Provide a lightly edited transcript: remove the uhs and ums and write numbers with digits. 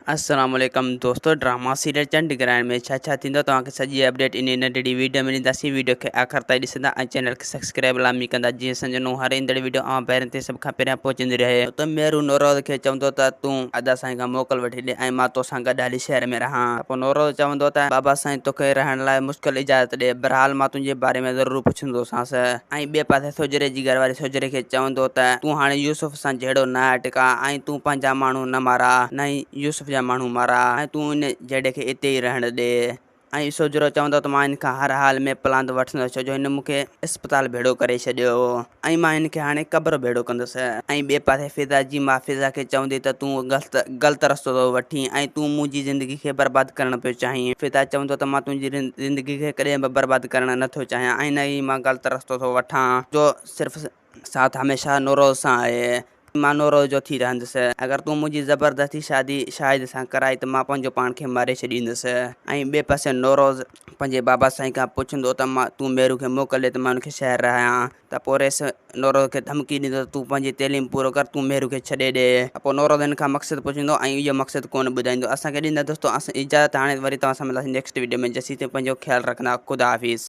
अस्सलाम वालेकुम दोस्तों, ड्रामा सीरियल चंड ग्रहण में छा थींदो तव्हांखे सॼी अपडेट इन नंढड़ी वीडियो में ॾींदासीं। वीडियो खे आख़िर ताईं ॾिसंदा ऐं चैनल खे सब्सक्राइब लाज़मी कंदा जीअं असांजो नओं हर ईंदड़ वीडियो पहिरियों ते सभ खां पहिरियां पहुचंदी रहे। त मेरू नौरोद खे चवंदो त तूं अदा साईं खां मोकल वठी ॾे ऐं मां तोसां गॾु हली शहर में रहां। पोइ नौरोद चवंदो त बाबा साईं तोखे रहण लाइ मुश्किल इजाज़त ॾे, बहरहाल मां तुंहिंजे बारे में ज़रूरु पुछंदोसांसि। ऐं ॿिए पासे सोजरे जी घरवारी सोजरे खे चवंदो त तूं हाणे यूसुफ सां जहिड़ो न टिका ऐं तूं पंहिंजा माण्हू न मारा न ई यूसुफ जा माण्हू मारा ऐं तूं इन जहिड़े खे इते ई रहण ॾे। ऐं सोजरो चवंदो त मां इन खां हर हाल में प्लान वठंदुसि, छो जो हिन मूंखे अस्पताल भेड़ो करे छॾियो ऐं मां हिन खे हाणे क़ब्र भेड़ो कंदुसि। ऐं ॿिए पासे फिज़ा जी मां फिज़ा खे चवंदी त तूं ग़लति रस्तो थो वठी ऐं तूं मुंहिंजी ज़िंदगी खे बर्बादु करणु पियो चाहीं। फिज़ा चवंदो त मां तुंहिंजी ज़िंदगी खे कॾहिं बि बर्बादु करणु नथो चाहियां ऐं न ई मां ग़लति रस्तो थो वठां, जो सिर्फ़ु साथ हमेशह नौरोज़ सां आहे। मां नौरोज़ जो थी रहंदुसि। अगरि तूं मुंहिंजी ज़बरदस्ती शादी शाहिद सां कराई त मां पंहिंजो पाण खे मारे छॾींदुसि। ऐं ॿिए पासे नौरोज़ पंहिंजे बाबा साईं खां पुछंदो त तूं मेरू खे मोकिले त मां उनखे शहर रहां। त पोइ रेस नौरोज़ खे धमकी ॾींदो त तूं पंहिंजी तइलीम पूरो कर, तूं मेरू खे छॾे ॾे। पोइ नौरोज़ हिन खां मक़सदु पुछंदो ऐं इहो मक़सदु कोन ॿुधाईंदो। असांखे ॾींदा दोस्तों इजाज़त, हाणे वरी तव्हां सां मिलंदासीं नेक्स्ट वीडियो में। जसीं ते पंहिंजो ख़्यालु रखंदा। ख़ुदा हाफ़िज़।